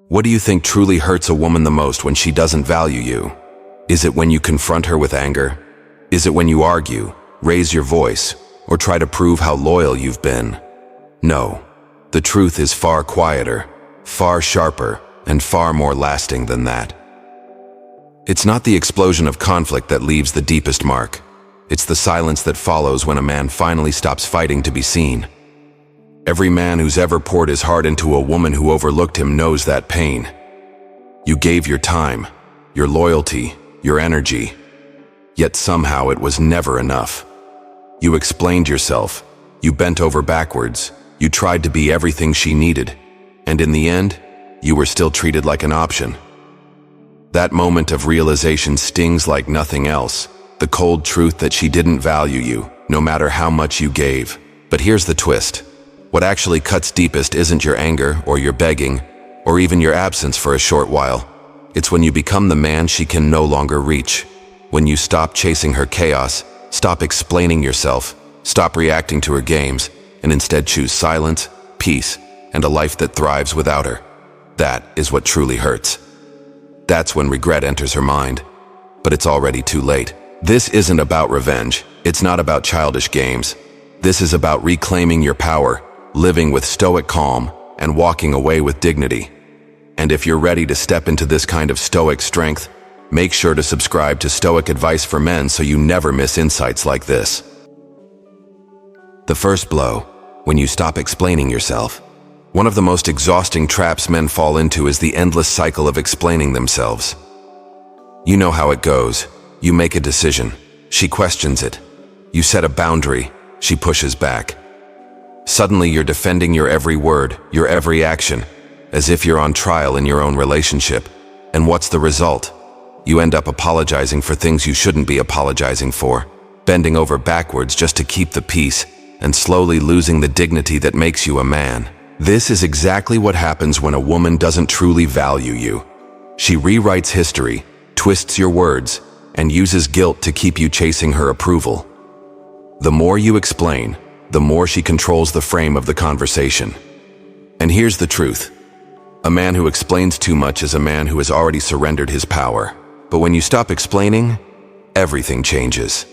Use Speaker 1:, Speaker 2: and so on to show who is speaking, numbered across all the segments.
Speaker 1: What do you think truly hurts a woman the most when she doesn't value you? Is it when you confront her with anger? Is it when you argue, raise your voice, or try to prove how loyal you've been? No, the truth is far quieter, far sharper, and far more lasting than that. It's not the explosion of conflict that leaves the deepest mark. It's the silence that follows when a man finally stops fighting to be seen. Every man who's ever poured his heart into a woman who overlooked him knows that pain. You gave your time, your loyalty, your energy, yet somehow it was never enough. You explained yourself, you bent over backwards, you tried to be everything she needed, and in the end, you were still treated like an option. That moment of realization stings like nothing else, the cold truth that she didn't value you, no matter how much you gave. But here's the twist. What actually cuts deepest isn't your anger or your begging, or even your absence for a short while. It's when you become the man she can no longer reach. When you stop chasing her chaos, stop explaining yourself, stop reacting to her games, and instead choose silence, peace, and a life that thrives without her. That is what truly hurts. That's when regret enters her mind. But it's already too late. This isn't about revenge. It's not about childish games. This is about reclaiming your power, living with stoic calm, and walking away with dignity. And if you're ready to step into this kind of stoic strength, make sure to subscribe to Stoic Advice for Men so you never miss insights like this. The first blow, when you stop explaining yourself. One of the most exhausting traps men fall into is the endless cycle of explaining themselves. You know how it goes. You make a decision. She questions it. You set a boundary. She pushes back. Suddenly you're defending your every word, your every action, as if you're on trial in your own relationship. And what's the result? You end up apologizing for things you shouldn't be apologizing for, bending over backwards just to keep the peace, and slowly losing the dignity that makes you a man. This is exactly what happens when a woman doesn't truly value you. She rewrites history, twists your words, and uses guilt to keep you chasing her approval. The more you explain, the more she controls the frame of the conversation. And here's the truth. A man who explains too much is a man who has already surrendered his power. But when you stop explaining, everything changes.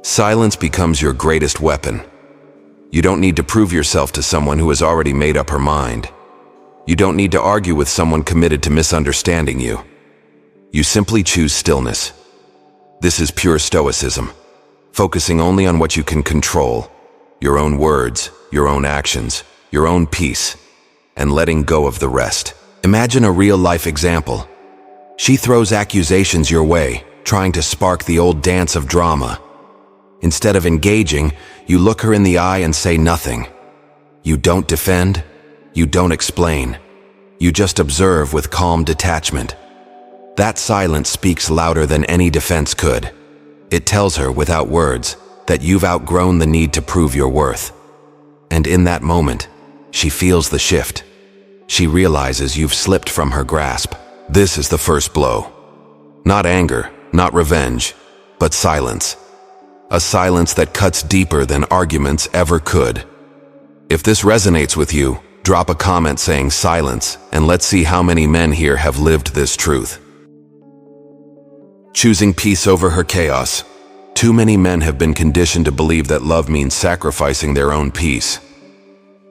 Speaker 1: Silence becomes your greatest weapon. You don't need to prove yourself to someone who has already made up her mind. You don't need to argue with someone committed to misunderstanding you. You simply choose stillness. This is pure stoicism, focusing only on what you can control, your own words, your own actions, your own peace, and letting go of the rest. Imagine a real-life example. She throws accusations your way, trying to spark the old dance of drama. Instead of engaging, you look her in the eye and say nothing. You don't defend, you don't explain. You just observe with calm detachment. That silence speaks louder than any defense could. It tells her, without words, that you've outgrown the need to prove your worth. And in that moment, she feels the shift. She realizes you've slipped from her grasp. This is the first blow. Not anger, not revenge, but silence. A silence that cuts deeper than arguments ever could. If this resonates with you, drop a comment saying silence, and let's see how many men here have lived this truth. Choosing peace over her chaos. Too many men have been conditioned to believe that love means sacrificing their own peace.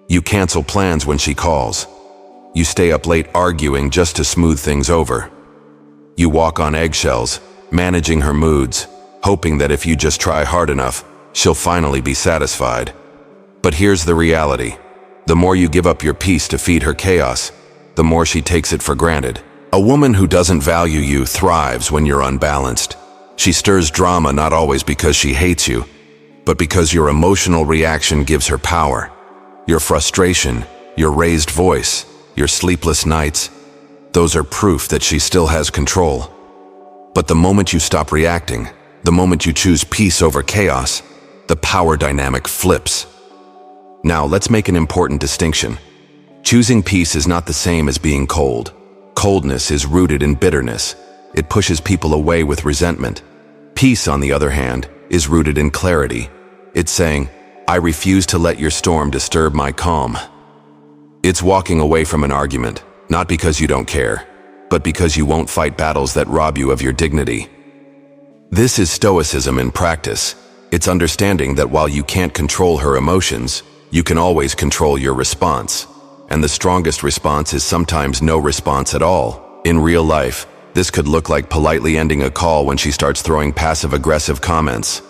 Speaker 1: You cancel plans when she calls. You stay up late arguing just to smooth things over. You walk on eggshells, managing her moods, hoping that if you just try hard enough, she'll finally be satisfied. But here's the reality. The more you give up your peace to feed her chaos, the more she takes it for granted. A woman who doesn't value you thrives when you're unbalanced. She stirs drama not always because she hates you, but because your emotional reaction gives her power. Your frustration, your raised voice, your sleepless nights, those are proof that she still has control. But the moment you stop reacting, the moment you choose peace over chaos, the power dynamic flips. Now, let's make an important distinction. Choosing peace is not the same as being cold. Coldness is rooted in bitterness. It pushes people away with resentment. Peace, on the other hand, is rooted in clarity. It's saying, I refuse to let your storm disturb my calm. It's walking away from an argument, not because you don't care, but because you won't fight battles that rob you of your dignity. This is Stoicism in practice. It's understanding that while you can't control her emotions, you can always control your response. And the strongest response is sometimes no response at all. In real life, this could look like politely ending a call when she starts throwing passive-aggressive comments.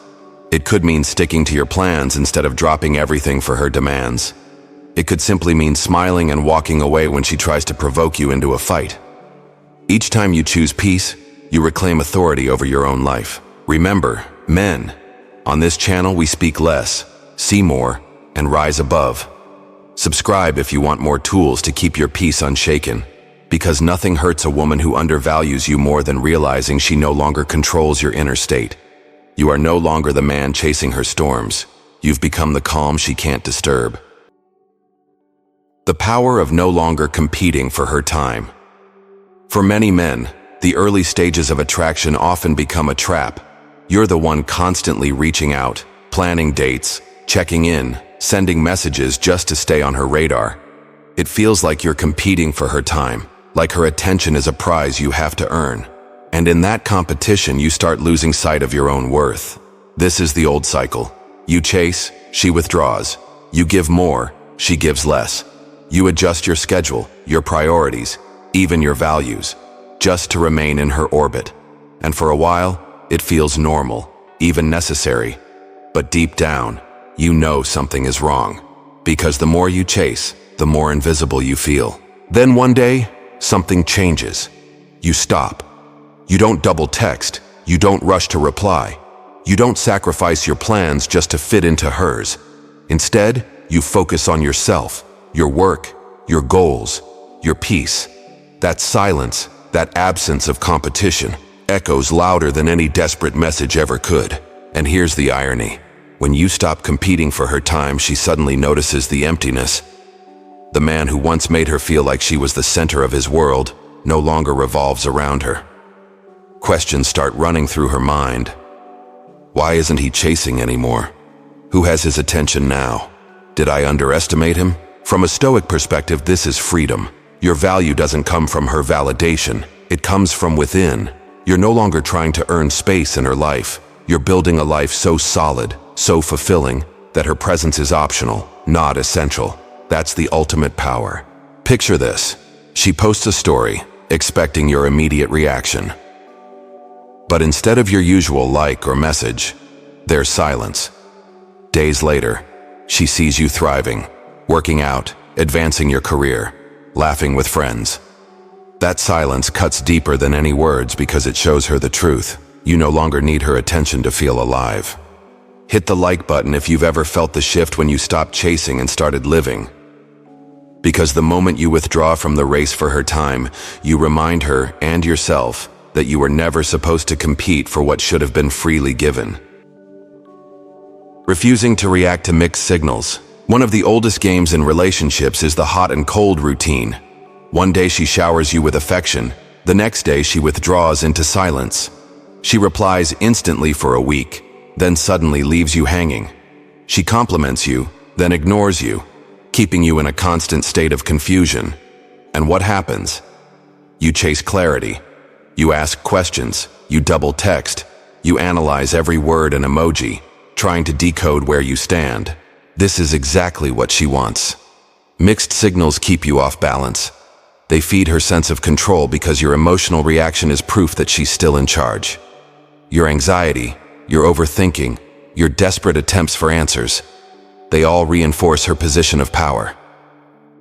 Speaker 1: It could mean sticking to your plans instead of dropping everything for her demands. It could simply mean smiling and walking away when she tries to provoke you into a fight. Each time you choose peace, you reclaim authority over your own life. Remember, men, on this channel we speak less, see more, and rise above. Subscribe if you want more tools to keep your peace unshaken, because nothing hurts a woman who undervalues you more than realizing she no longer controls your inner state. You are no longer the man chasing her storms. You've become the calm she can't disturb. The power of no longer competing for her time. For many men, the early stages of attraction often become a trap. You're the one constantly reaching out, planning dates, checking in, sending messages just to stay on her radar. It feels like you're competing for her time, like her attention is a prize you have to earn. And in that competition, you start losing sight of your own worth. This is the old cycle. You chase, she withdraws. You give more, she gives less. You adjust your schedule, your priorities, even your values, just to remain in her orbit. And for a while, it feels normal, even necessary. But deep down, you know something is wrong. Because the more you chase, the more invisible you feel. Then one day, something changes. You stop. You don't double text. You don't rush to reply. You don't sacrifice your plans just to fit into hers. Instead, you focus on yourself, your work, your goals, your peace. That silence, that absence of competition, echoes louder than any desperate message ever could. And here's the irony. When you stop competing for her time, she suddenly notices the emptiness. The man who once made her feel like she was the center of his world no longer revolves around her. Questions start running through her mind. Why isn't he chasing anymore? Who has his attention now? Did I underestimate him? From a Stoic perspective, this is freedom. Your value doesn't come from her validation. It comes from within. You're no longer trying to earn space in her life. You're building a life so solid, so fulfilling, that her presence is optional, not essential. That's the ultimate power. Picture this. She posts a story, expecting your immediate reaction. But instead of your usual like or message, there's silence. Days later, she sees you thriving, working out, advancing your career, laughing with friends. That silence cuts deeper than any words because it shows her the truth. You no longer need her attention to feel alive. Hit the like button if you've ever felt the shift when you stopped chasing and started living. Because the moment you withdraw from the race for her time, you remind her and yourself that you were never supposed to compete for what should have been freely given. Refusing to react to mixed signals. One of the oldest games in relationships is the hot and cold routine. One day she showers you with affection, the next day she withdraws into silence. She replies instantly for a week, then suddenly leaves you hanging. She compliments you, then ignores you, keeping you in a constant state of confusion. And what happens? You chase clarity. You ask questions, you double text, you analyze every word and emoji, trying to decode where you stand. This is exactly what she wants. Mixed signals keep you off balance. They feed her sense of control because your emotional reaction is proof that she's still in charge. Your anxiety, your overthinking, your desperate attempts for answers, they all reinforce her position of power.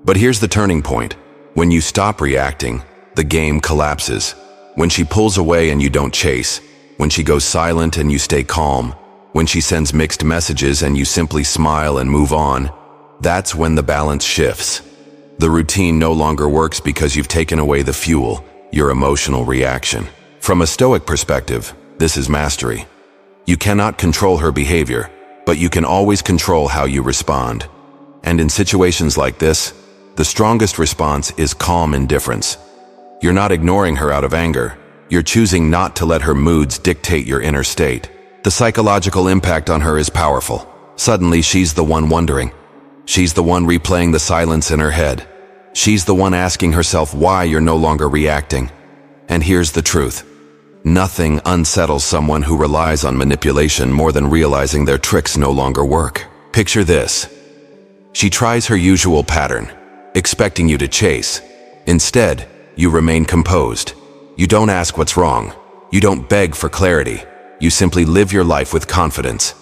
Speaker 1: But here's the turning point. When you stop reacting, the game collapses. When she pulls away and you don't chase, when she goes silent and you stay calm, when she sends mixed messages and you simply smile and move on, that's when the balance shifts. The routine no longer works because you've taken away the fuel, your emotional reaction. From a Stoic perspective, this is mastery. You cannot control her behavior, but you can always control how you respond. And in situations like this, the strongest response is calm indifference. You're not ignoring her out of anger. You're choosing not to let her moods dictate your inner state. The psychological impact on her is powerful. Suddenly, she's the one wondering. She's the one replaying the silence in her head. She's the one asking herself why you're no longer reacting. And here's the truth. Nothing unsettles someone who relies on manipulation more than realizing their tricks no longer work. Picture this. She tries her usual pattern, expecting you to chase. Instead, you remain composed. You don't ask what's wrong. You don't beg for clarity. You simply live your life with confidence.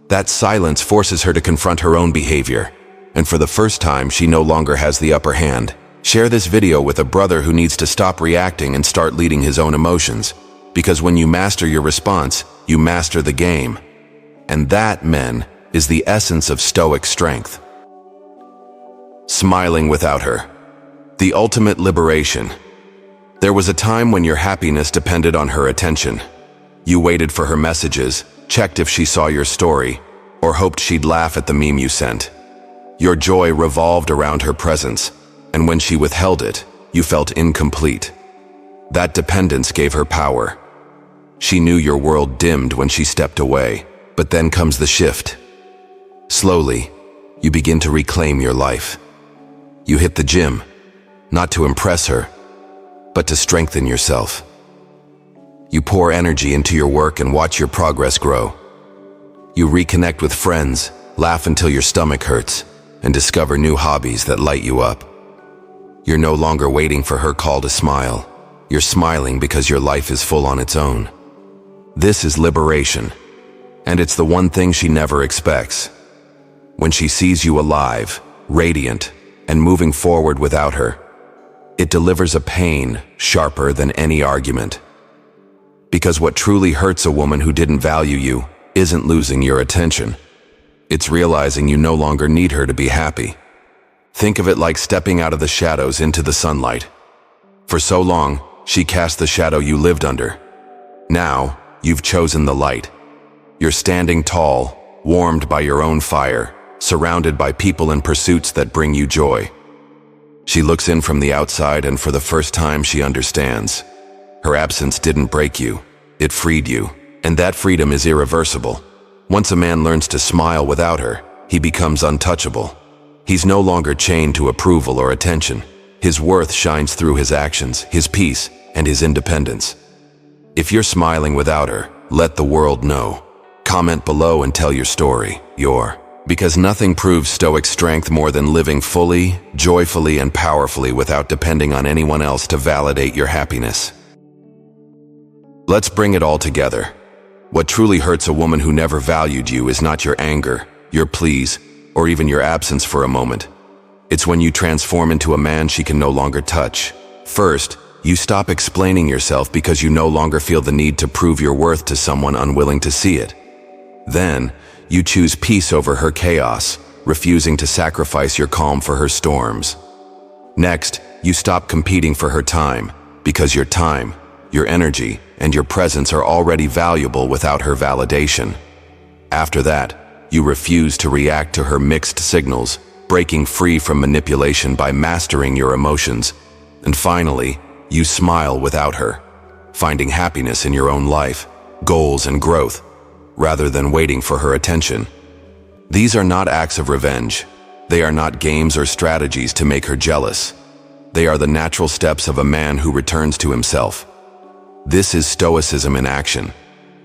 Speaker 1: That silence forces her to confront her own behavior. And for the first time, she no longer has the upper hand. Share this video with a brother who needs to stop reacting and start leading his own emotions. Because when you master your response, you master the game. And that, men, is the essence of Stoic strength. Smiling without her. The ultimate liberation. There was a time when your happiness depended on her attention. You waited for her messages, checked if she saw your story, or hoped she'd laugh at the meme you sent. Your joy revolved around her presence, and when she withheld it, you felt incomplete. That dependence gave her power. She knew your world dimmed when she stepped away, but then comes the shift. Slowly, you begin to reclaim your life. You hit the gym, not to impress her, but to strengthen yourself. You pour energy into your work and watch your progress grow. You reconnect with friends, laugh until your stomach hurts, and discover new hobbies that light you up. You're no longer waiting for her call to smile. You're smiling because your life is full on its own. This is liberation, and it's the one thing she never expects. When she sees you alive, radiant, and moving forward without her, it delivers a pain sharper than any argument. Because what truly hurts a woman who didn't value you isn't losing your attention. It's realizing you no longer need her to be happy. Think of it like stepping out of the shadows into the sunlight. For so long, she cast the shadow you lived under. Now, you've chosen the light. You're standing tall, warmed by your own fire, surrounded by people and pursuits that bring you joy. She looks in from the outside, and for the first time she understands. Her absence didn't break you, it freed you, and that freedom is irreversible. Once a man learns to smile without her, he becomes untouchable. He's no longer chained to approval or attention. His worth shines through his actions, his peace, and his independence. If you're smiling without her, let the world know. Comment below and tell your story, because nothing proves Stoic strength more than living fully, joyfully, and powerfully without depending on anyone else to validate your happiness. Let's bring it all together. What truly hurts a woman who never valued you is not your anger, your pleas, or even your absence for a moment. It's when you transform into a man she can no longer touch. First, you stop explaining yourself because you no longer feel the need to prove your worth to someone unwilling to see it. Then, you choose peace over her chaos, refusing to sacrifice your calm for her storms. Next, you stop competing for her time, because your time, your energy, and your presence are already valuable without her validation. After that, you refuse to react to her mixed signals, breaking free from manipulation by mastering your emotions. And finally, you smile without her, finding happiness in your own life, goals, and growth, rather than waiting for her attention. These are not acts of revenge. They are not games or strategies to make her jealous. They are the natural steps of a man who returns to himself. This is Stoicism in action,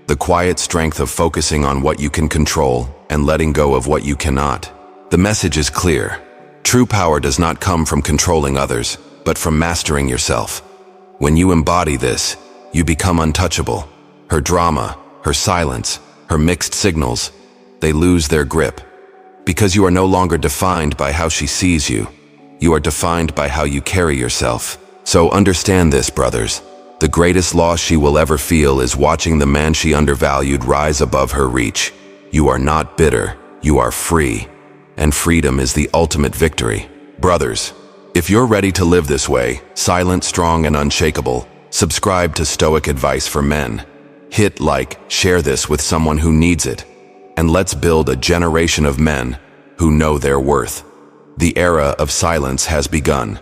Speaker 1: the quiet strength of focusing on what you can control and letting go of what you cannot. The message is clear. True power does not come from controlling others, but from mastering yourself. When you embody this, you become untouchable. Her drama, her silence, her mixed signals, they lose their grip. Because you are no longer defined by how she sees you. You are defined by how you carry yourself. So understand this, brothers. The greatest loss she will ever feel is watching the man she undervalued rise above her reach. You are not bitter, you are free. And freedom is the ultimate victory. Brothers, if you're ready to live this way, silent, strong, and unshakable, subscribe to Stoic Advice for Men. Hit like, share this with someone who needs it. And let's build a generation of men who know their worth. The era of silence has begun.